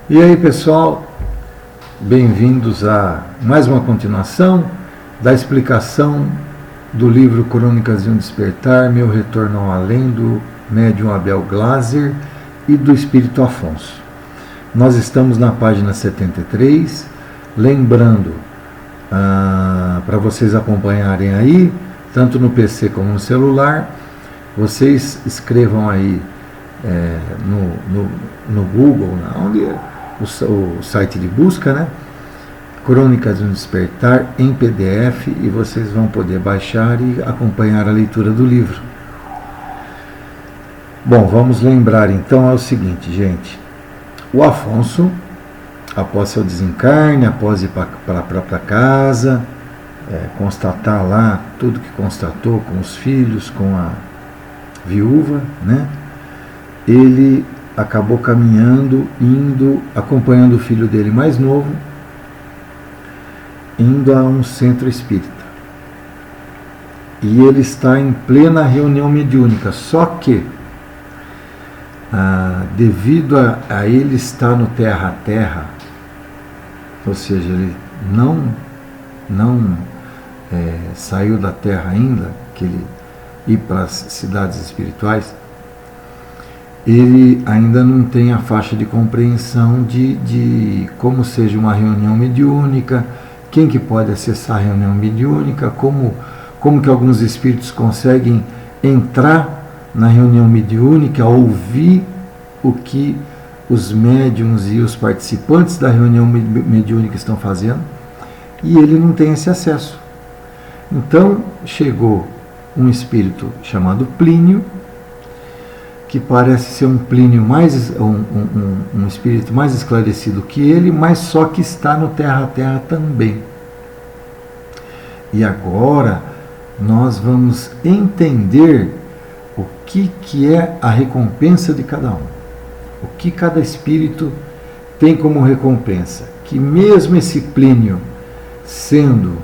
E aí, pessoal, bem-vindos a mais uma continuação da explicação do livro Crônicas de um Despertar, Meu Retorno ao Além, do médium Abel Glasser e do Espírito Afonso. Nós estamos na página 73, lembrando para vocês acompanharem aí, tanto no PC como no celular, vocês escrevam aí no Google, onde o site de busca, né? Crônicas de um Despertar em PDF, e vocês vão poder baixar e acompanhar a leitura do livro. Bom, vamos lembrar então é o seguinte, gente. O Afonso, após seu desencarne, após ir para a própria casa, constatar lá tudo que constatou com os filhos, com a viúva, né? Ele acabou caminhando, acompanhando o filho dele mais novo, indo a um centro espírita. E ele está em plena reunião mediúnica, só que, devido a ele estar no terra a terra, ou seja, ele não saiu da terra ainda, que ele ir para as cidades espirituais, ele ainda não tem a faixa de compreensão de como seja uma reunião mediúnica, quem que pode acessar a reunião mediúnica, como que alguns espíritos conseguem entrar na reunião mediúnica, ouvir o que os médiuns e os participantes da reunião mediúnica estão fazendo, e ele não tem esse acesso. Então chegou um espírito chamado Plínio, que parece ser um Plínio um espírito mais esclarecido que ele, mas só que está no terra a terra também. E agora nós vamos entender o que é a recompensa de cada um. O que cada espírito tem como recompensa. Que mesmo esse Plínio sendo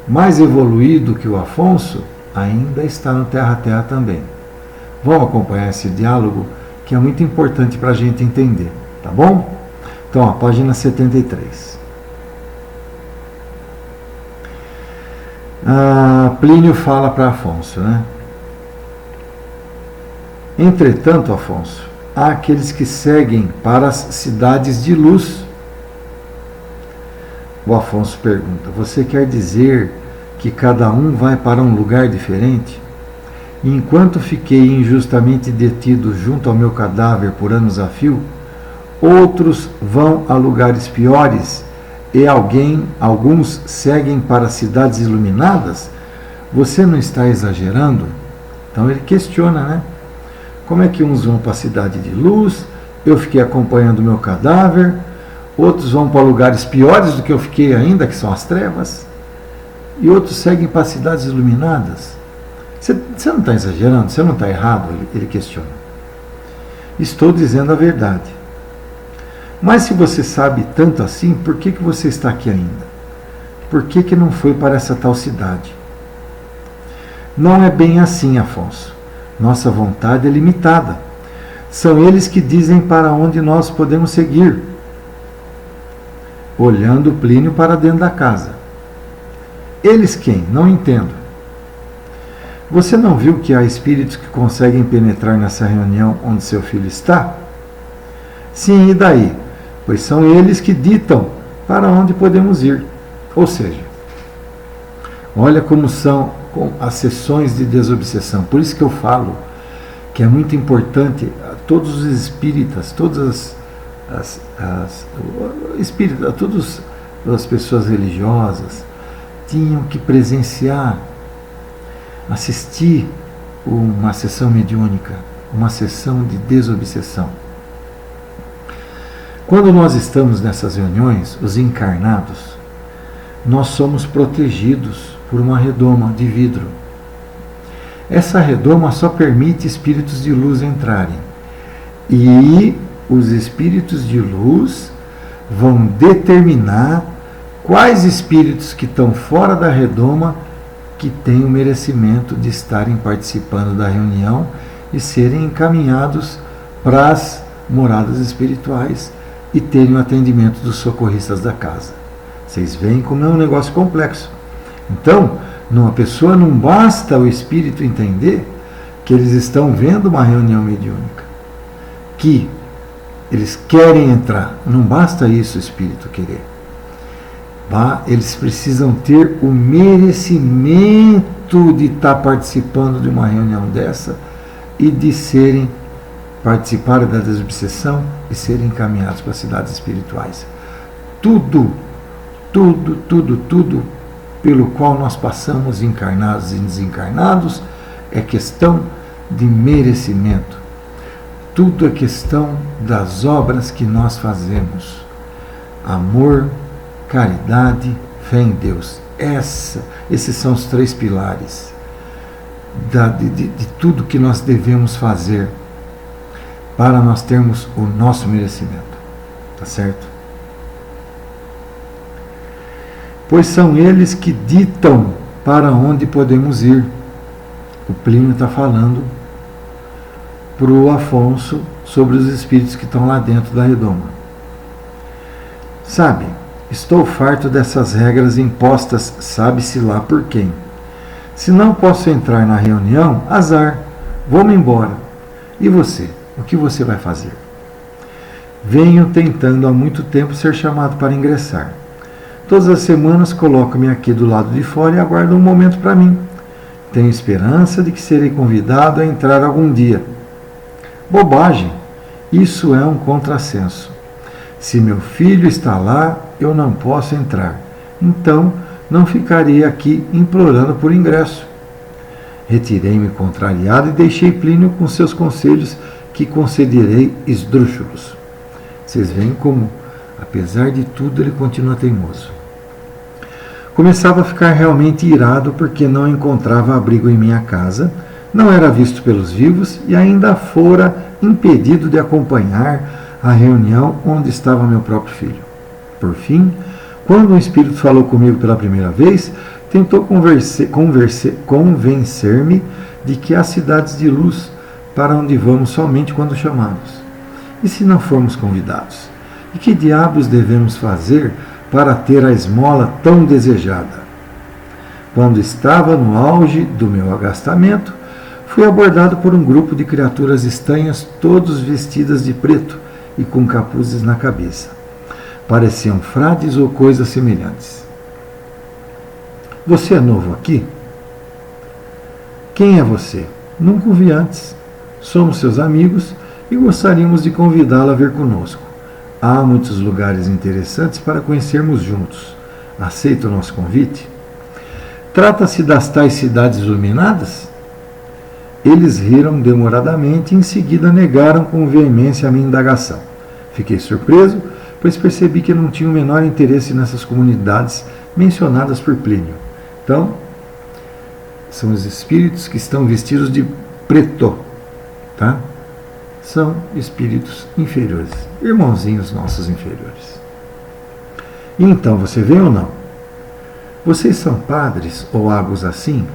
mais evoluído que o Afonso, ainda está no terra a terra também. Vamos acompanhar esse diálogo, que é muito importante para a gente entender, tá bom? Então, página 73. Plínio fala para Afonso, né? Entretanto, Afonso, há aqueles que seguem para as cidades de luz. O Afonso pergunta: você quer dizer que cada um vai para um lugar diferente? E enquanto fiquei injustamente detido junto ao meu cadáver por anos a fio, outros vão a lugares piores e alguns seguem para cidades iluminadas? Você não está exagerando? Então ele questiona, né? Como é que uns vão para a cidade de luz, eu fiquei acompanhando o meu cadáver, outros vão para lugares piores do que eu fiquei ainda, que são as trevas, e outros seguem para cidades iluminadas? Você não está exagerando? Você não está errado? Ele questiona. Estou dizendo a verdade. Mas se você sabe tanto assim, por que você está aqui ainda? Por que não foi para essa tal cidade? Não é bem assim, Afonso. Nossa vontade é limitada. São eles que dizem para onde nós podemos seguir. Olhando Plínio para dentro da casa. Eles quem? Não entendo. Você não viu que há espíritos que conseguem penetrar nessa reunião onde seu filho está? Sim, e daí? Pois são eles que ditam para onde podemos ir. Ou seja, olha como são as sessões de desobsessão. Por isso que eu falo que é muito importante a todos os espíritas, todas espíritas, todas as pessoas religiosas tinham que presenciar, assistir uma sessão mediúnica, uma sessão de desobsessão. Quando nós estamos nessas reuniões, os encarnados, nós somos protegidos por uma redoma de vidro. Essa redoma só permite espíritos de luz entrarem. E os espíritos de luz vão determinar quais espíritos que estão fora da redoma que têm o merecimento de estarem participando da reunião e serem encaminhados para as moradas espirituais e terem o atendimento dos socorristas da casa. Vocês veem como é um negócio complexo. Então, numa pessoa não basta o espírito entender que eles estão vendo uma reunião mediúnica, que eles querem entrar. Não basta isso o espírito querer. Eles precisam ter o merecimento de estar participando de uma reunião dessa e de participar da desobsessão e serem encaminhados para as cidades espirituais. Tudo pelo qual nós passamos, encarnados e desencarnados, é questão de merecimento. Tudo é questão das obras que nós fazemos. Amor, caridade, fé em Deus. Esses são os 3 pilares de tudo que nós devemos fazer para nós termos o nosso merecimento. Tá certo? Pois são eles que ditam para onde podemos ir. O Plínio está falando para o Afonso sobre os espíritos que estão lá dentro da redoma. Sabe, estou farto dessas regras impostas, sabe-se lá por quem. Se não posso entrar na reunião, azar, vou-me embora. E você? O que você vai fazer? Venho tentando há muito tempo ser chamado para ingressar. Todas as semanas coloco-me aqui do lado de fora e aguardo um momento para mim. Tenho esperança de que serei convidado a entrar algum dia. Bobagem! Isso é um contrassenso. Se meu filho está lá, eu não posso entrar. Então, não ficarei aqui implorando por ingresso. Retirei-me contrariado e deixei Plínio com seus conselhos que concederei esdrúxulos. Vocês veem como, apesar de tudo, ele continua teimoso. Começava a ficar realmente irado porque não encontrava abrigo em minha casa, não era visto pelos vivos e ainda fora impedido de acompanhar a reunião onde estava meu próprio filho. Por fim, quando um espírito falou comigo pela primeira vez, tentou convencer-me de que há cidades de luz para onde vamos somente quando chamados. E se não formos convidados? E que diabos devemos fazer para ter a esmola tão desejada? Quando estava no auge do meu agastamento, fui abordado por um grupo de criaturas estranhas, todos vestidas de preto e com capuzes na cabeça. Pareciam frades ou coisas semelhantes. Você é novo aqui? Quem é você? Nunca o vi antes. Somos seus amigos e gostaríamos de convidá-lo a vir conosco. Há muitos lugares interessantes para conhecermos juntos. Aceita o nosso convite? Trata-se das tais cidades iluminadas? Eles riram demoradamente e em seguida negaram com veemência a minha indagação. Fiquei surpreso, pois percebi que não tinha o menor interesse nessas comunidades mencionadas por Plínio. Então, são os espíritos que estão vestidos de preto, tá? São espíritos inferiores, irmãozinhos nossos inferiores. E então, você vê ou não? Vocês são padres ou algo assim?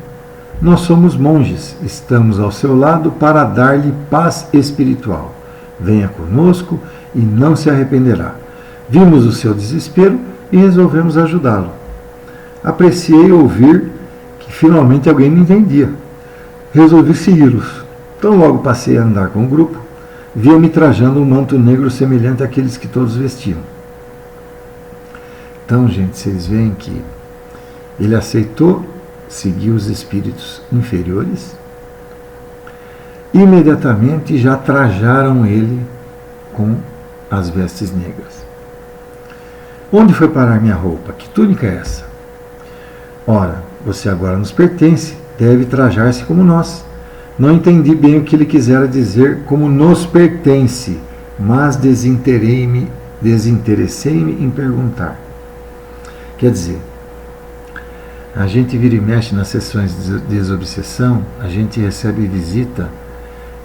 Nós somos monges, estamos ao seu lado para dar-lhe paz espiritual. Venha conosco e não se arrependerá. Vimos o seu desespero e resolvemos ajudá-lo. Apreciei ouvir que finalmente alguém me entendia. Resolvi segui-los. Tão logo passei a andar com o grupo, via-me trajando um manto negro semelhante àqueles que todos vestiam. Então, gente, vocês veem que ele aceitou seguir os espíritos inferiores. Imediatamente já trajaram ele com as vestes negras. Onde foi parar minha roupa? Que túnica é essa? Ora, você agora nos pertence, deve trajar-se como nós. Não entendi bem o que ele quisera dizer como nos pertence, mas desinteressei-me em perguntar. Quer dizer, a gente vira e mexe nas sessões de desobsessão, a gente recebe visita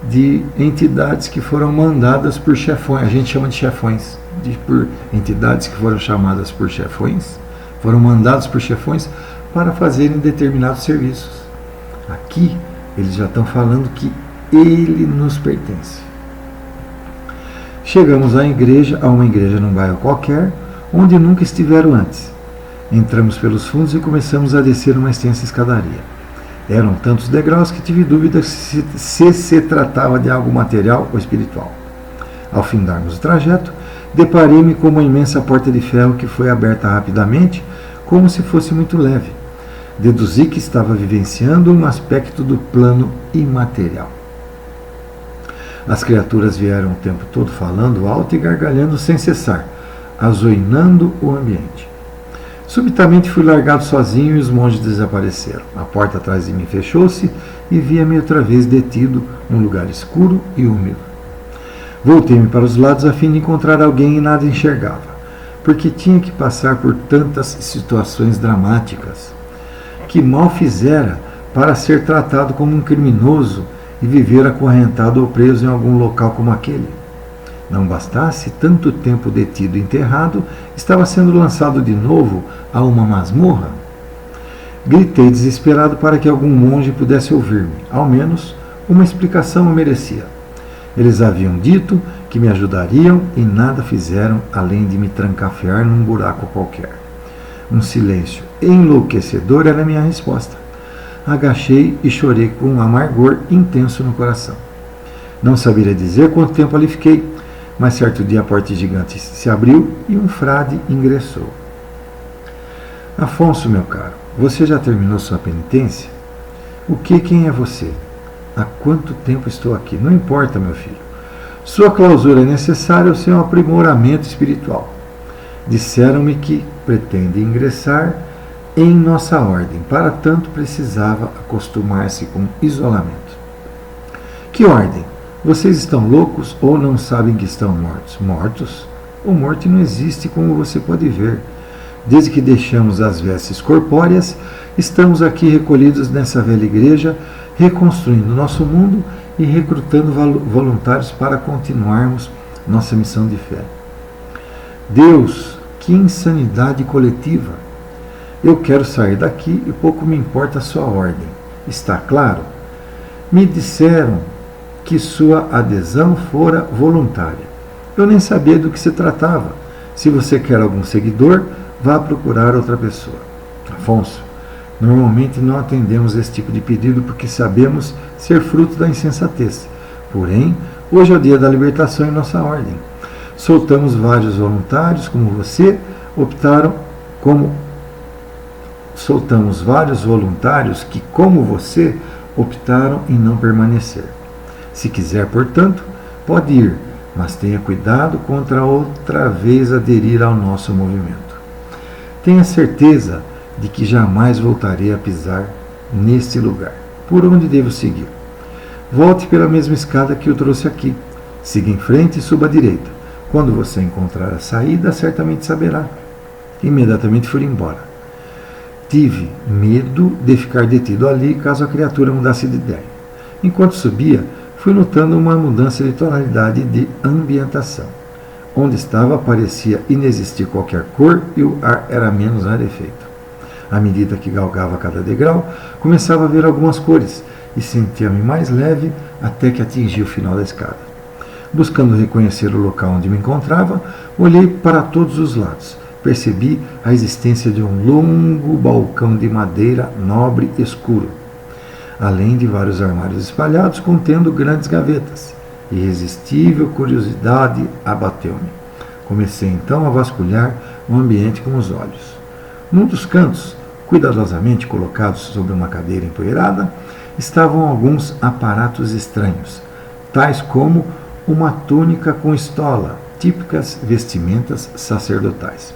de entidades que foram mandadas por chefões, a gente chama de chefões, por entidades que foram chamadas por chefões, foram mandados por chefões para fazerem determinados serviços. Aqui, eles já estão falando que ele nos pertence. Chegamos à igreja, a uma igreja num bairro qualquer, onde nunca estiveram antes. Entramos pelos fundos e começamos a descer uma extensa escadaria. Eram tantos degraus que tive dúvidas se tratava de algo material ou espiritual. Ao findarmos o trajeto, deparei-me com uma imensa porta de ferro que foi aberta rapidamente, como se fosse muito leve. Deduzi que estava vivenciando um aspecto do plano imaterial. As criaturas vieram o tempo todo falando alto e gargalhando sem cessar, azoinando o ambiente. Subitamente fui largado sozinho e os monges desapareceram. A porta atrás de mim fechou-se e via-me outra vez detido num lugar escuro e úmido. Voltei-me para os lados a fim de encontrar alguém e nada enxergava, porque tinha que passar por tantas situações dramáticas. Que mal fizera para ser tratado como um criminoso e viver acorrentado ou preso em algum local como aquele? Não bastasse tanto tempo detido e enterrado, estava sendo lançado de novo a uma masmorra? Gritei desesperado para que algum monge pudesse ouvir-me. Ao menos uma explicação eu merecia. Eles haviam dito que me ajudariam e nada fizeram além de me trancafiar num buraco qualquer. Um silêncio enlouquecedor era a minha resposta. Agachei e chorei com um amargor intenso no coração. Não saberia dizer quanto tempo ali fiquei, mas certo dia a porta gigante se abriu e um frade ingressou. Afonso, meu caro, você já terminou sua penitência? Quem é você? Há quanto tempo estou aqui? Não importa, meu filho. Sua clausura é necessária ao seu aprimoramento espiritual. Disseram-me que pretende ingressar em nossa ordem. Para tanto, precisava acostumar-se com isolamento. Que ordem? Vocês estão loucos ou não sabem que estão mortos? Mortos? O morto não existe, como você pode ver. Desde que deixamos as vestes corpóreas, estamos aqui recolhidos nessa velha igreja, reconstruindo nosso mundo e recrutando voluntários para continuarmos nossa missão de fé. Deus, que insanidade coletiva! Eu quero sair daqui e pouco me importa a sua ordem. Está claro? Me disseram que sua adesão fora voluntária. Eu nem sabia do que se tratava. Se você quer algum seguidor, vá procurar outra pessoa. Afonso, normalmente não atendemos esse tipo de pedido porque sabemos ser fruto da insensatez. Porém, hoje é o dia da libertação em nossa ordem. Soltamos vários voluntários como você, Soltamos vários voluntários que, como você, optaram em não permanecer. Se quiser, portanto, pode ir, mas tenha cuidado contra outra vez aderir ao nosso movimento. Tenha certeza de que jamais voltarei a pisar neste lugar. Por onde devo seguir? Volte pela mesma escada que o trouxe aqui. Siga em frente e suba à direita. Quando você encontrar a saída, certamente saberá. Imediatamente fui embora. Tive medo de ficar detido ali caso a criatura mudasse de ideia. Enquanto subia, fui notando uma mudança de tonalidade de ambientação. Onde estava parecia inexistir qualquer cor e o ar era menos rarefeito. À medida que galgava cada degrau, começava a ver algumas cores e sentia-me mais leve até que atingi o final da escada. Buscando reconhecer o local onde me encontrava, olhei para todos os lados. Percebi a existência de um longo balcão de madeira nobre escuro, além de vários armários espalhados contendo grandes gavetas. Irresistível curiosidade abateu-me. Comecei então a vasculhar o ambiente com os olhos. Num dos cantos, cuidadosamente colocados sobre uma cadeira empoeirada, estavam alguns aparatos estranhos, tais como uma túnica com estola, típicas vestimentas sacerdotais.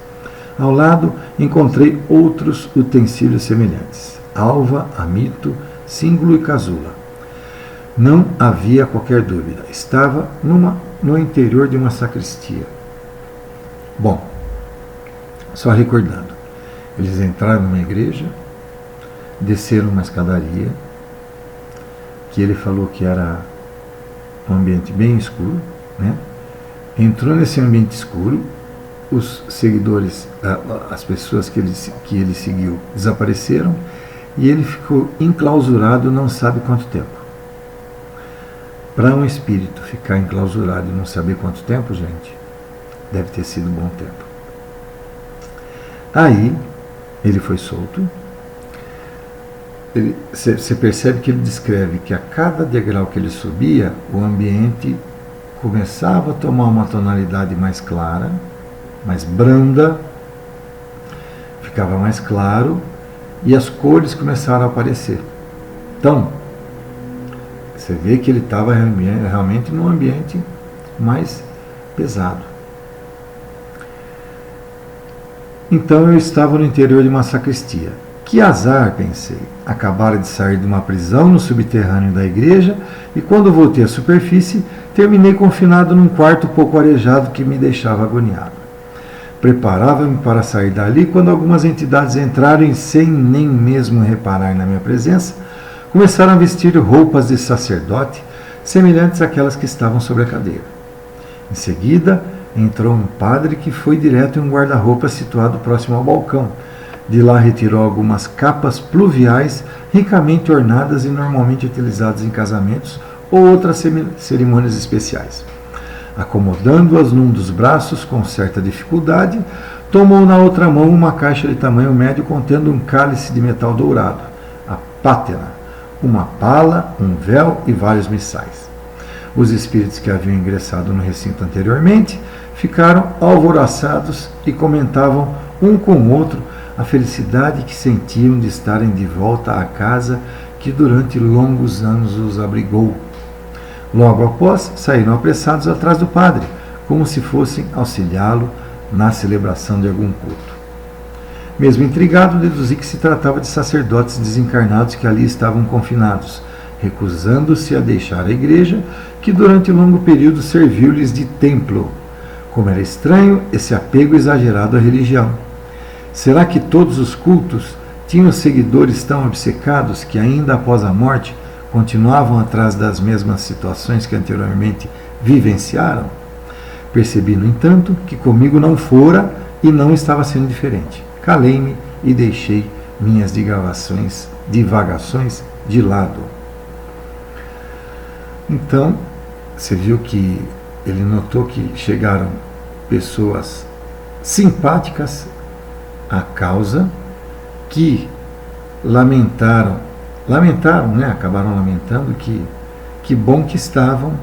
Ao lado, encontrei outros utensílios semelhantes: alva, amito, símbolo e casula. Não havia qualquer dúvida. Estava no interior de uma sacristia. Bom, só recordando. Eles entraram numa igreja, desceram uma escadaria, que ele falou que era um ambiente bem escuro, né? Entrou nesse ambiente escuro, os seguidores, as pessoas que ele seguiu, desapareceram e ele ficou enclausurado não sabe quanto tempo. Para um espírito ficar enclausurado e não saber quanto tempo, gente, deve ter sido um bom tempo. Aí, ele foi solto. Você percebe que ele descreve que a cada degrau que ele subia, o ambiente começava a tomar uma tonalidade mais clara, mais branda, ficava mais claro, e as cores começaram a aparecer. Então, você vê que ele estava realmente num ambiente mais pesado. Então eu estava no interior de uma sacristia. Que azar, pensei. Acabara de sair de uma prisão no subterrâneo da igreja e quando voltei à superfície, terminei confinado num quarto pouco arejado que me deixava agoniado. Preparava-me para sair dali quando algumas entidades entraram e, sem nem mesmo reparar na minha presença, começaram a vestir roupas de sacerdote semelhantes àquelas que estavam sobre a cadeira. Em seguida, entrou um padre que foi direto em um guarda-roupa situado próximo ao balcão. De lá retirou algumas capas pluviais ricamente ornadas e normalmente utilizadas em casamentos ou outras cerimônias especiais. Acomodando-as num dos braços com certa dificuldade, tomou na outra mão uma caixa de tamanho médio contendo um cálice de metal dourado, a pátena, uma pala, um véu e vários missais. Os espíritos que haviam ingressado no recinto anteriormente ficaram alvoroçados e comentavam um com o outro a felicidade que sentiam de estarem de volta à casa que durante longos anos os abrigou. Logo após, saíram apressados atrás do padre, como se fossem auxiliá-lo na celebração de algum culto. Mesmo intrigado, deduzi que se tratava de sacerdotes desencarnados que ali estavam confinados, recusando-se a deixar a igreja, que durante longo período serviu-lhes de templo. Como era estranho esse apego exagerado à religião. Será que todos os cultos tinham seguidores tão obcecados que ainda após a morte continuavam atrás das mesmas situações que anteriormente vivenciaram? Percebi, no entanto, que comigo não fora e não estava sendo diferente. Calei-me e deixei minhas divagações de lado. Então, você viu que ele notou que chegaram pessoas simpáticas à causa, que lamentaram, né? Acabaram lamentando que bom que estavam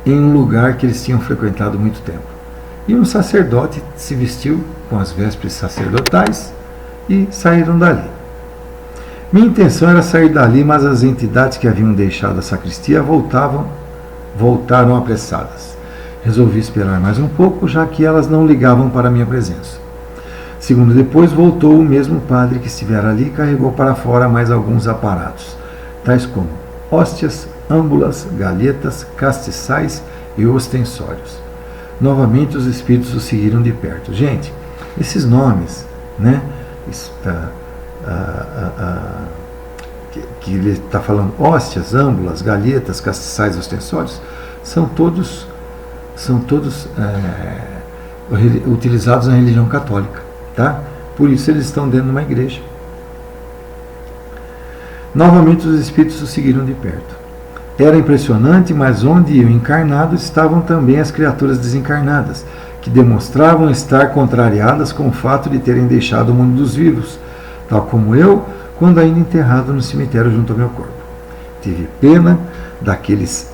em um lugar que eles tinham frequentado muito tempo. E um sacerdote se vestiu com as vestes sacerdotais e saíram dali. Minha intenção era sair dali, mas as entidades que haviam deixado a sacristia voltaram apressadas. Resolvi esperar mais um pouco, já que elas não ligavam para a minha presença. Segundo depois, voltou o mesmo padre que estivera ali e carregou para fora mais alguns aparatos, tais como hóstias, âmbulas, galhetas, castiçais e ostensórios. Novamente os espíritos o seguiram de perto. Gente, esses nomes, né, que ele está falando, hóstias, âmbulas, galhetas, castiçais, ostensórios, são todos utilizados na religião católica, tá? Por isso eles estão dentro de uma igreja. Novamente os espíritos o seguiram de perto. Era impressionante, mas onde eu encarnado estavam também as criaturas desencarnadas, que demonstravam estar contrariadas com o fato de terem deixado o mundo dos vivos, tal como eu, quando ainda enterrado no cemitério junto ao meu corpo. Tive pena daqueles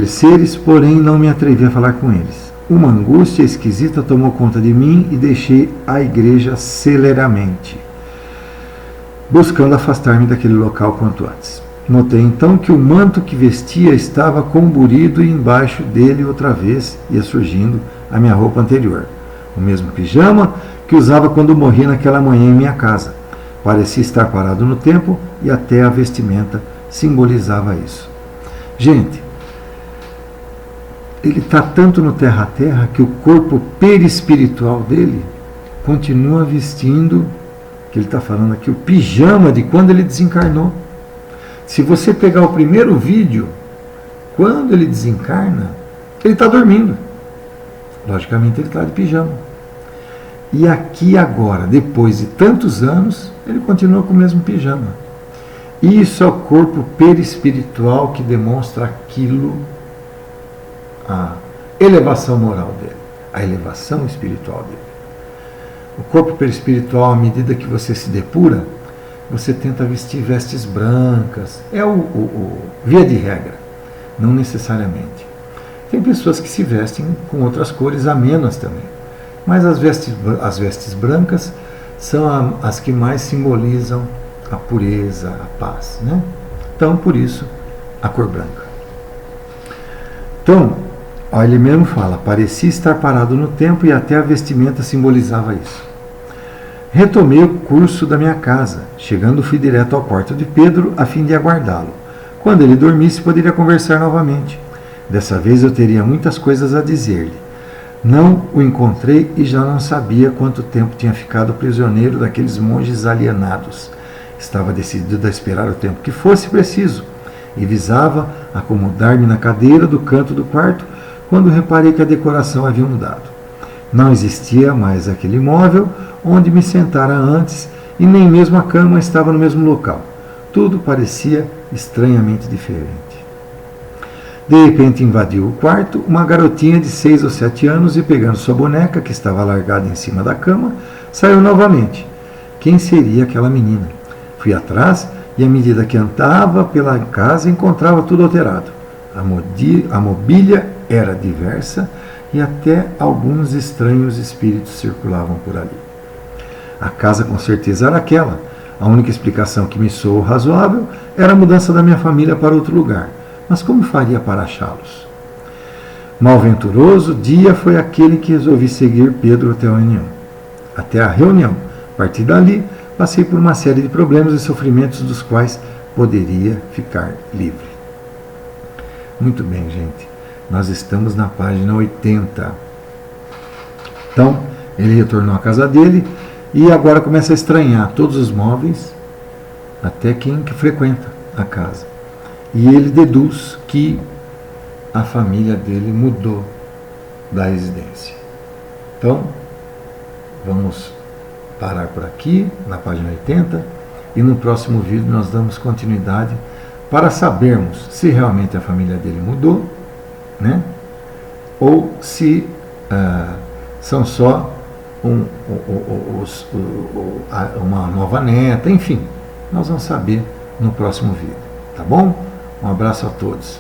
seres, porém não me atrevi a falar com eles. Uma angústia esquisita tomou conta de mim e deixei a igreja celeramente, buscando afastar-me daquele local quanto antes. Notei então que o manto que vestia estava comburido e embaixo dele outra vez ia surgindo a minha roupa anterior. O mesmo pijama que usava quando morri naquela manhã em minha casa. Parecia estar parado no tempo e até a vestimenta simbolizava isso. Gente, ele está tanto no terra a terra que o corpo perispiritual dele continua vestindo, que ele está falando aqui, o pijama de quando ele desencarnou. Se você pegar o primeiro vídeo, quando ele desencarna, ele está dormindo. Logicamente ele está de pijama. E aqui agora, depois de tantos anos, ele continua com o mesmo pijama. Isso é o corpo perispiritual que demonstra aquilo, a elevação moral dele, a elevação espiritual dele. O corpo perispiritual, à medida que você se depura, você tenta vestir vestes brancas. É via de regra, não necessariamente. Tem pessoas que se vestem com outras cores amenas também. Mas as vestes brancas são as que mais simbolizam a pureza, a paz, né? Então, por isso, a cor branca. Então, ele mesmo fala, parecia estar parado no tempo e até a vestimenta simbolizava isso. Retomei o curso da minha casa. Chegando, fui direto ao quarto de Pedro a fim de aguardá-lo. Quando ele dormisse, poderia conversar novamente. Dessa vez eu teria muitas coisas a dizer-lhe. Não o encontrei e já não sabia quanto tempo tinha ficado prisioneiro daqueles monges alienados. Estava decidido a esperar o tempo que fosse preciso e visava acomodar-me na cadeira do canto do quarto quando reparei que a decoração havia mudado. Não existia mais aquele móvel onde me sentara antes e nem mesmo a cama estava no mesmo local. Tudo parecia estranhamente diferente. De repente invadiu o quarto uma garotinha de 6 ou 7 anos e, pegando sua boneca, que estava largada em cima da cama, saiu novamente. Quem seria aquela menina? Fui atrás e, à medida que andava pela casa, encontrava tudo alterado. A mobília era diversa e até alguns estranhos espíritos circulavam por ali. A casa com certeza era aquela. A única explicação que me soou razoável era a mudança da minha família para outro lugar. Mas como faria para achá-los? Malventuroso dia foi aquele que resolvi seguir Pedro até a reunião. A partir dali, passei por uma série de problemas e sofrimentos dos quais poderia ficar livre. Muito bem, gente. Nós estamos na página 80. Então, ele retornou à casa dele e agora começa a estranhar todos os móveis, até quem que frequenta a casa. E ele deduz que a família dele mudou da residência. Então, vamos parar por aqui, na página 80, e no próximo vídeo nós damos continuidade para sabermos se realmente a família dele mudou, né? Ou se são só uma nova neta, enfim, nós vamos saber no próximo vídeo, tá bom? Um abraço a todos.